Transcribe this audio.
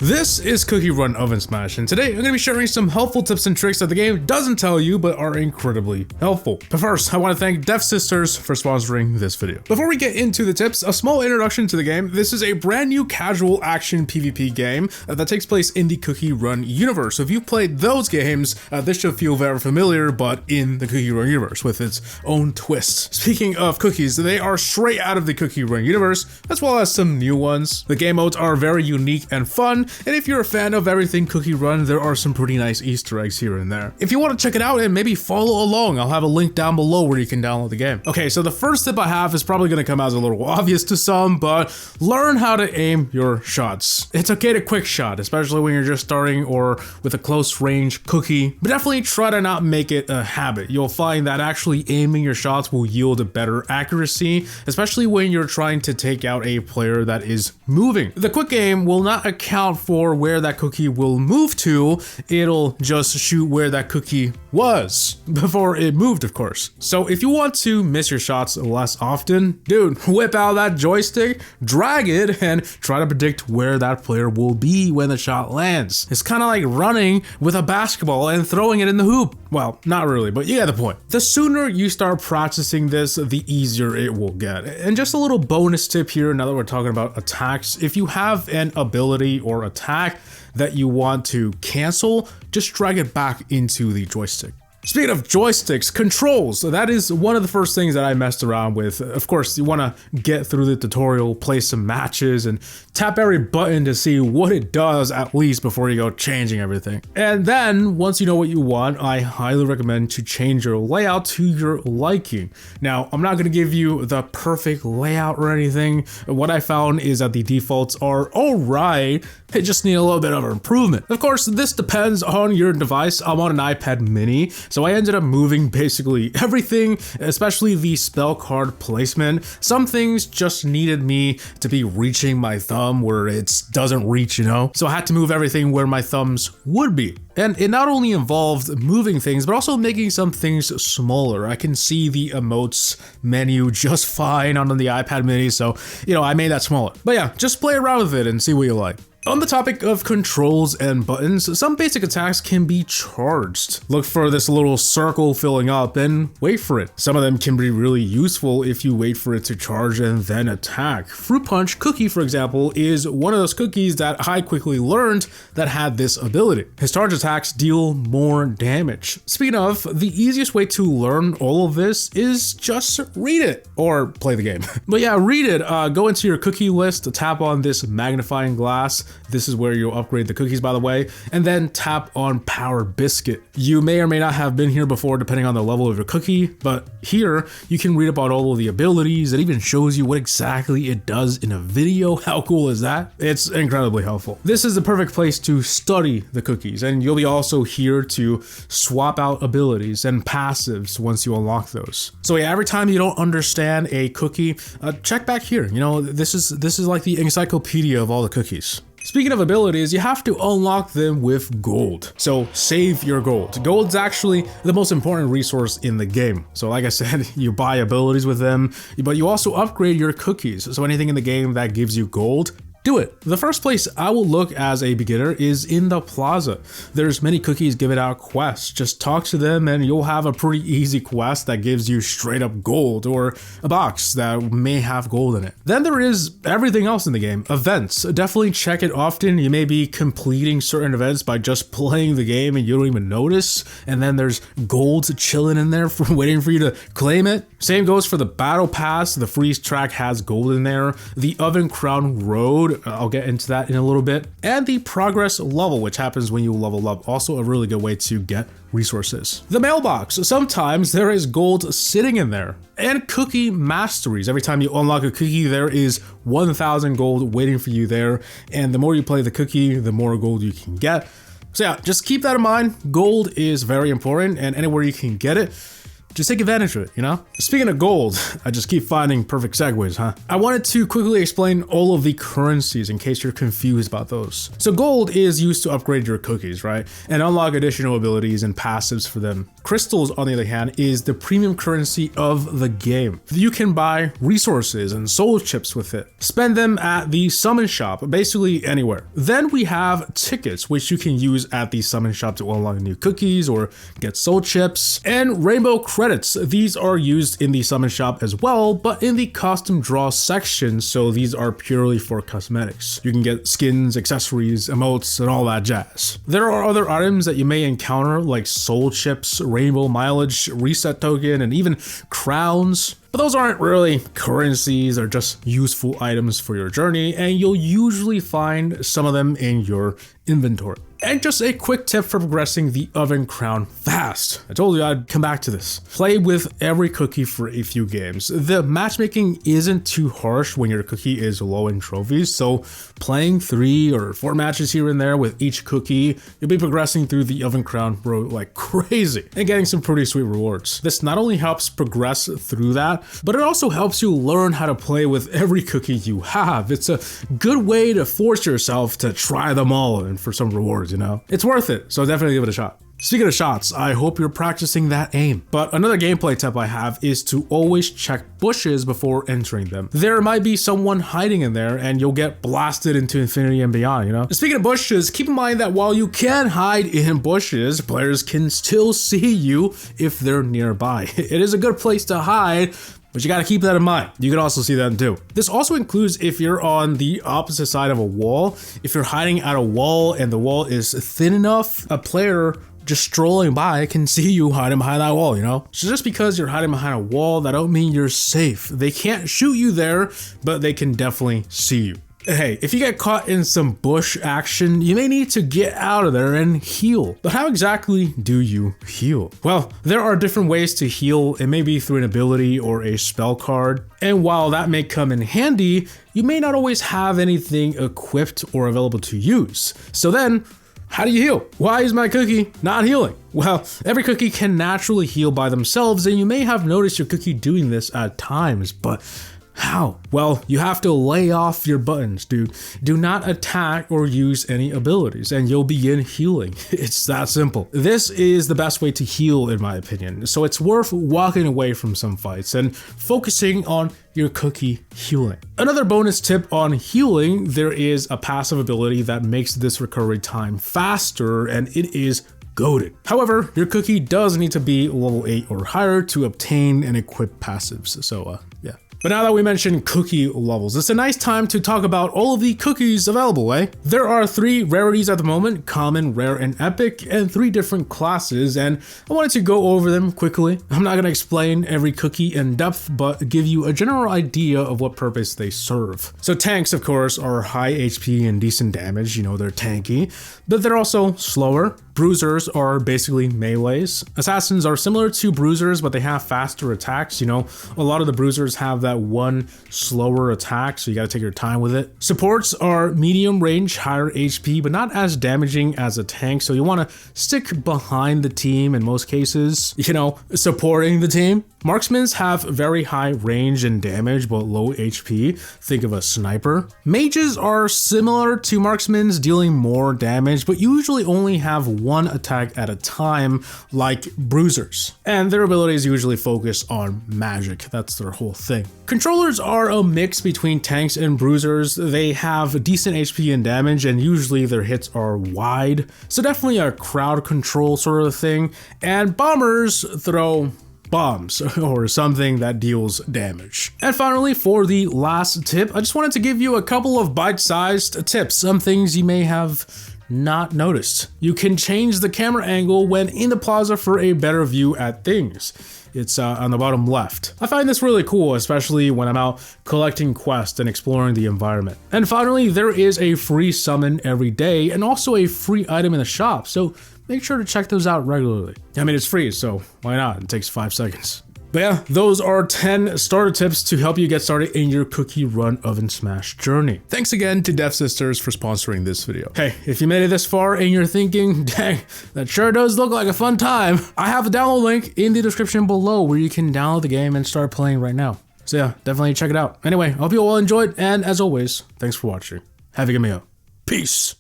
This is Cookie Run Ovensmash, and today I'm going to be sharing some helpful tips and tricks that the game doesn't tell you but are incredibly helpful. But first, I want to thank Dev Sisters for sponsoring this video. Before we get into the tips, a small introduction to the game. This is a brand new casual action PvP game that takes place in the Cookie Run universe. So if you've played those games, this should feel very familiar, but in the Cookie Run universe with its own twist. Speaking of cookies, they are straight out of the Cookie Run universe, as well as some new ones. The game modes are very unique and fun, and if you're a fan of everything Cookie Run, there are some pretty nice Easter eggs here and there. If you want to check it out and maybe follow along, I'll have a link down below where you can download the game. Okay, so the first tip I have is probably going to come as a little obvious to some, but learn how to aim your shots. It's okay to quick shot, especially when you're just starting or with a close range cookie, but definitely try to not make it a habit. You'll find that actually aiming your shots will yield a better accuracy, especially when you're trying to take out a player that is moving. The quick aim will not account for where that cookie will move to, it'll just shoot where that cookie was before it moved, of course. So if you want to miss your shots less often, dude, whip out that joystick, drag it, and try to predict where that player will be when the shot lands. It's kind of like running with a basketball and throwing it in the hoop. Well, not really, but you get the point. The sooner you start practicing this, the easier it will get. And just a little bonus tip here, now that we're talking about attacks, if you have an ability or attack that you want to cancel, just drag it back into the joystick. Speaking of joysticks, controls, that is one of the first things that I messed around with. Of course, you want to get through the tutorial, play some matches, and tap every button to see what it does at least before you go changing everything. And then, once you know what you want, I highly recommend to change your layout to your liking. Now, I'm not going to give you the perfect layout or anything. What I found is that the defaults are alright, they just need a little bit of improvement. Of course, this depends on your device. I'm on an iPad mini, so I ended up moving basically everything, especially the spell card placement. Some things just needed me to be reaching my thumb where it doesn't reach, you know? So I had to move everything where my thumbs would be. And it not only involved moving things, but also making some things smaller. I can see the emotes menu just fine on the iPad mini, so, you know, I made that smaller. But yeah, just play around with it and see what you like. On the topic of controls and buttons, some basic attacks can be charged. Look for this little circle filling up and wait for it. Some of them can be really useful if you wait for it to charge and then attack. Fruit Punch Cookie, for example, is one of those cookies that I quickly learned that had this ability. His charge attacks deal more damage. Speaking of, the easiest way to learn all of this is just read it or play the game. But yeah, read it. Go into your cookie list, tap on this magnifying glass. This is where you'll upgrade the cookies, by the way, and then tap on Power Biscuit. You may or may not have been here before depending on the level of your cookie, but here you can read about all of the abilities. It even shows you what exactly it does in a video. How cool is that? It's incredibly helpful. This is the perfect place to study the cookies, and you'll be also here to swap out abilities and passives once you unlock those. So yeah, every time you don't understand a cookie, check back here. You know, this is like the encyclopedia of all the cookies. Speaking of abilities, you have to unlock them with gold. So save your gold. Gold's actually the most important resource in the game. So like I said, you buy abilities with them, but you also upgrade your cookies. So anything in the game that gives you gold, do it. The first place I will look as a beginner is in the plaza. There's many cookies giving out quests. Just talk to them and you'll have a pretty easy quest that gives you straight up gold or a box that may have gold in it. Then there is everything else in the game. Events. Definitely check it often. You may be completing certain events by just playing the game and you don't even notice. And then there's gold chilling in there for waiting for you to claim it. Same goes for the battle pass. The freeze track has gold in there. The Oven Crown Road, I'll get into that in a little bit. And the progress level, which happens when you level up, also a really good way to get resources. The mailbox, sometimes there is gold sitting in there. And cookie masteries, every time you unlock a cookie, there is 1,000 gold waiting for you there. And the more you play the cookie, the more gold you can get. So yeah, just keep that in mind. Gold is very important, and anywhere you can get it, just take advantage of it, you know? Speaking of gold, I just keep finding perfect segues, huh? I wanted to quickly explain all of the currencies in case you're confused about those. So gold is used to upgrade your cookies, right? And unlock additional abilities and passives for them. Crystals, on the other hand, is the premium currency of the game. You can buy resources and soul chips with it. Spend them at the summon shop, basically anywhere. Then we have tickets, which you can use at the summon shop to unlock new cookies or get soul chips. And rainbow credits. These are used in the summon shop as well, but in the custom draw section, so these are purely for cosmetics. You can get skins, accessories, emotes, and all that jazz. There are other items that you may encounter like soul chips, rainbow mileage, reset token, and even crowns. But those aren't really currencies, they're just useful items for your journey, and you'll usually find some of them in your inventory. And just a quick tip for progressing the oven crown fast. I told you I'd come back to this. Play with every cookie for a few games. The matchmaking isn't too harsh when your cookie is low in trophies, so playing 3 or 4 matches here and there with each cookie, you'll be progressing through the oven crown road like crazy and getting some pretty sweet rewards. This not only helps progress through that, but it also helps you learn how to play with every cookie you have. It's a good way to force yourself to try them all and for some rewards, you know? It's worth it, so definitely give it a shot. Speaking of shots, I hope you're practicing that aim. But another gameplay tip I have is to always check bushes before entering them. There might be someone hiding in there and you'll get blasted into infinity and beyond, you know? Speaking of bushes, keep in mind that while you can hide in bushes, players can still see you if they're nearby. It is a good place to hide, but you gotta keep that in mind. You can also see that too. This also includes if you're on the opposite side of a wall. If you're hiding at a wall and the wall is thin enough, a player just strolling by can see you hiding behind that wall, you know? So just because you're hiding behind a wall, that don't mean you're safe. They can't shoot you there, but they can definitely see you. Hey, if you get caught in some bush action, you may need to get out of there and heal. But how exactly do you heal? Well, there are different ways to heal. It may be through an ability or a spell card. And while that may come in handy, you may not always have anything equipped or available to use. So then, how do you heal? Why is my cookie not healing? Well, every cookie can naturally heal by themselves, and you may have noticed your cookie doing this at times, but how? Well, you have to lay off your buttons, dude. Do not attack or use any abilities and you'll begin healing. It's that simple. This is the best way to heal in my opinion. So it's worth walking away from some fights and focusing on your cookie healing. Another bonus tip on healing, there is a passive ability that makes this recovery time faster and it is goated. However, your cookie does need to be level 8 or higher to obtain and equip passives. So yeah. But now that we mentioned cookie levels, it's a nice time to talk about all of the cookies available, eh? There are 3 rarities at the moment, common, rare, and epic, and 3 different classes, and I wanted to go over them quickly. I'm not gonna explain every cookie in depth, but give you a general idea of what purpose they serve. So tanks, of course, are high HP and decent damage, you know, they're tanky, but they're also slower. Bruisers are basically melees. Assassins are similar to bruisers, but they have faster attacks. You know, a lot of the bruisers have that one slower attack, so you gotta take your time with it. Supports are medium range, higher HP, but not as damaging as a tank, so you wanna stick behind the team in most cases, you know, supporting the team. Marksmen have very high range and damage, but low HP. Think of a sniper. Mages are similar to marksmen, dealing more damage, but usually only have one attack at a time, like bruisers. And their abilities usually focus on magic. That's their whole thing. Controllers are a mix between tanks and bruisers. They have decent HP and damage, and usually their hits are wide. So definitely a crowd control sort of thing. And bombers throw bombs or something that deals damage. And finally, for the last tip, I just wanted to give you a couple of bite-sized tips, some things you may have not noticed. You can change the camera angle when in the plaza for a better view at things. It's on the bottom left. I find this really cool, especially when I'm out collecting quests and exploring the environment. And finally, there is a free summon every day and also a free item in the shop, so make sure to check those out regularly. I mean, it's free, so why not? It takes 5 seconds. But yeah, those are 10 starter tips to help you get started in your cookie run oven smash journey. Thanks again to Dev Sisters for sponsoring this video. Hey, if you made it this far and you're thinking, dang, that sure does look like a fun time, I have a download link in the description below where you can download the game and start playing right now. So yeah, definitely check it out. Anyway, I hope you all enjoyed, and as always, thanks for watching. Have a good meal. Peace.